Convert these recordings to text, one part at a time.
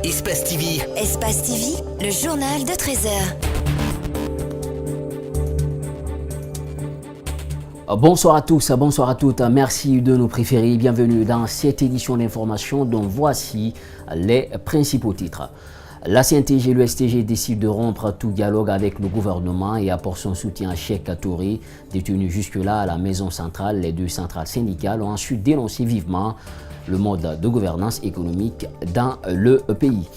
Espace TV. Espace TV, le journal de 13h. Bonsoir à tous, bonsoir à toutes, merci de nous préférer, bienvenue dans cette édition d'information dont voici les principaux titres. La CNTG et l'USTG décident de rompre tout dialogue avec le gouvernement et apportent son soutien à Cheikh Touré, détenu jusque-là à la maison centrale. Les deux centrales syndicales ont ensuite dénoncé vivement le mode de gouvernance économique dans le pays.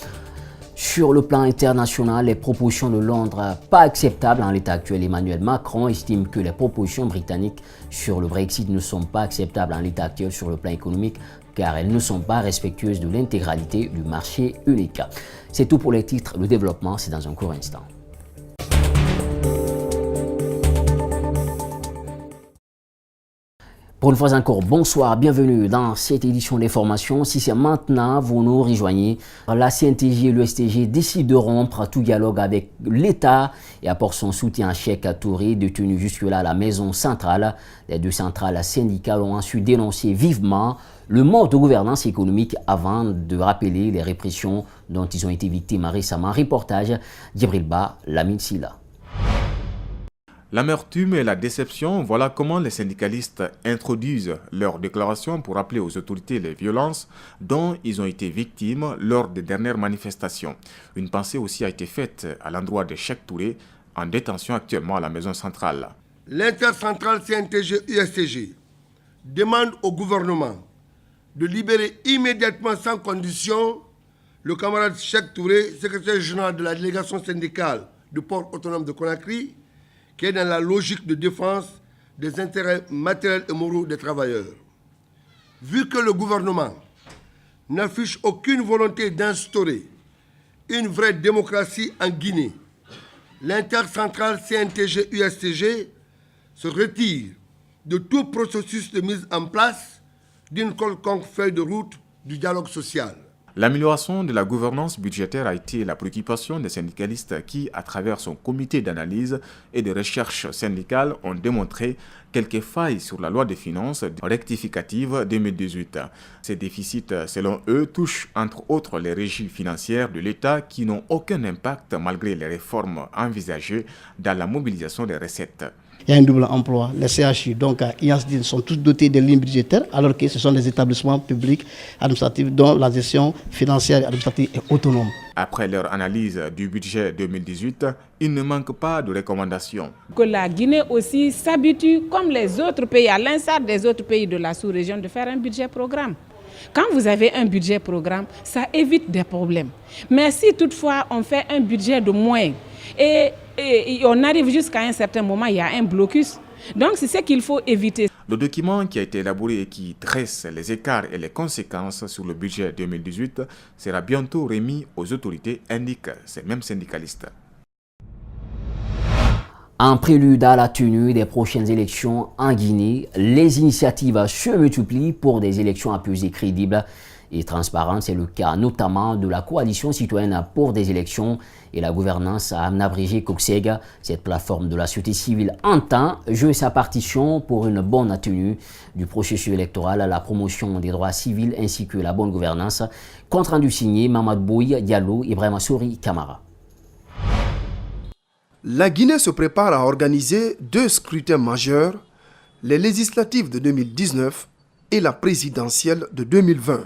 Sur le plan international, les propositions de Londres pas acceptables en l'état actuel. Emmanuel Macron estime que les propositions britanniques sur le Brexit ne sont pas acceptables en l'état actuel sur le plan économique car elles ne sont pas respectueuses de l'intégralité du marché unique. C'est tout pour les titres. Le développement, c'est dans un court instant. Pour une fois encore, bonsoir, bienvenue dans cette édition d'information. Si c'est maintenant, vous nous rejoignez. La CNTG et l'USTG décident de rompre tout dialogue avec l'État et apportent son soutien à Cheikh Touré, détenu jusque-là à la maison centrale. Les deux centrales syndicales ont ensuite dénoncé vivement le mode de gouvernance économique avant de rappeler les répressions dont ils ont été victimes récemment. Reportage Djibril Ba, Lamine Silla. L'amertume et la déception, voilà comment les syndicalistes introduisent leur déclaration pour rappeler aux autorités les violences dont ils ont été victimes lors des dernières manifestations. Une pensée aussi a été faite à l'endroit de Cheikh Touré, en détention actuellement à la maison centrale. L'intercentrale CNTG-USTG demande au gouvernement de libérer immédiatement sans condition le camarade Cheikh Touré, secrétaire général de la délégation syndicale du port autonome de Conakry, qui est dans la logique de défense des intérêts matériels et moraux des travailleurs. Vu que le gouvernement n'affiche aucune volonté d'instaurer une vraie démocratie en Guinée, l'intercentrale CNTG-USTG se retire de tout processus de mise en place d'une quelconque feuille de route du dialogue social. L'amélioration de la gouvernance budgétaire a été la préoccupation des syndicalistes qui, à travers son comité d'analyse et de recherche syndicale, ont démontré quelques failles sur la loi des finances rectificative 2018. Ces déficits, selon eux, touchent entre autres les régies financières de l'État qui n'ont aucun impact malgré les réformes envisagées dans la mobilisation des recettes. Il y a un double emploi. Les CHU, donc IASDIN, sont tous dotés de lignes budgétaires, alors que ce sont des établissements publics administratifs dont la gestion financière et administrative est autonome. Après leur analyse du budget 2018, il ne manque pas de recommandations. Que la Guinée aussi s'habitue, comme les autres pays, à l'instar des autres pays de la sous-région, de faire un budget programme. Quand vous avez un budget programme, ça évite des problèmes. Mais si toutefois on fait un budget de moins et on arrive jusqu'à un certain moment, il y a un blocus. Donc c'est ce qu'il faut éviter. Le document qui a été élaboré et qui dresse les écarts et les conséquences sur le budget 2018 sera bientôt remis aux autorités, indiquent ces mêmes syndicalistes. En prélude à la tenue des prochaines élections en Guinée, les initiatives se multiplient pour des élections apaisées, crédibles et transparentes. C'est le cas notamment de la coalition citoyenne pour des élections et la gouvernance à abrégé COCSEG. Cette plateforme de la société civile entend jouer sa partition pour une bonne tenue du processus électoral, la promotion des droits civils ainsi que la bonne gouvernance. Compte rendu signé Mamad Bouy Diallo, Ibrahima Souri Kamara. La Guinée se prépare à organiser deux scrutins majeurs, les législatives de 2019 et la présidentielle de 2020.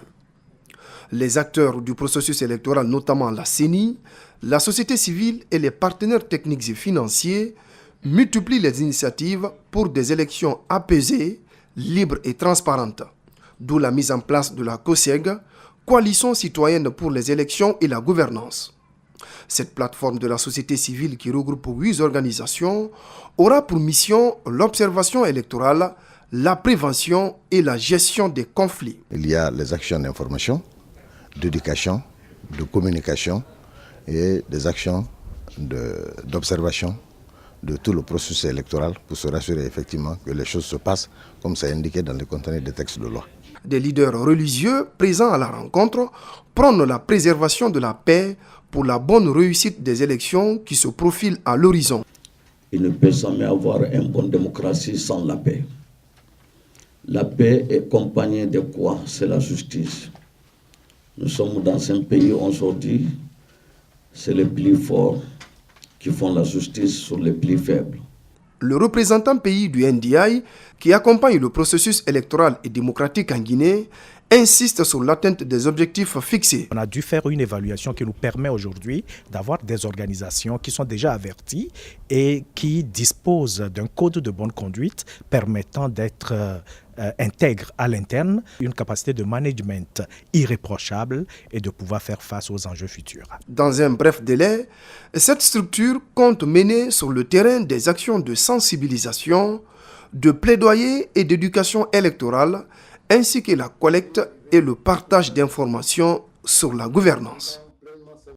Les acteurs du processus électoral, notamment la CENI, la société civile et les partenaires techniques et financiers, multiplient les initiatives pour des élections apaisées, libres et transparentes, d'où la mise en place de la COCSEG, Coalition citoyenne pour les élections et la gouvernance. Cette plateforme de la société civile qui regroupe 8 organisations aura pour mission l'observation électorale, la prévention et la gestion des conflits. Il y a les actions d'information, d'éducation, de communication et des actions d'observation de tout le processus électoral pour se rassurer effectivement que les choses se passent comme c'est indiqué dans le contenu des textes de loi. Des leaders religieux présents à la rencontre prônent la préservation de la paix pour la bonne réussite des élections qui se profilent à l'horizon. Il ne peut jamais avoir une bonne démocratie sans la paix. La paix est accompagnée de quoi? C'est la justice. Nous sommes dans un pays où on se dit c'est les plus forts qui font la justice sur les plus faibles. Le représentant pays du NDI, qui accompagne le processus électoral et démocratique en Guinée, insiste sur l'atteinte des objectifs fixés. On a dû faire une évaluation qui nous permet aujourd'hui d'avoir des organisations qui sont déjà averties et qui disposent d'un code de bonne conduite permettant d'être intègres à l'interne, une capacité de management irréprochable et de pouvoir faire face aux enjeux futurs. Dans un bref délai, cette structure compte mener sur le terrain des actions de sensibilisation, de plaidoyer et d'éducation électorale, ainsi que la collecte et le partage d'informations sur la gouvernance.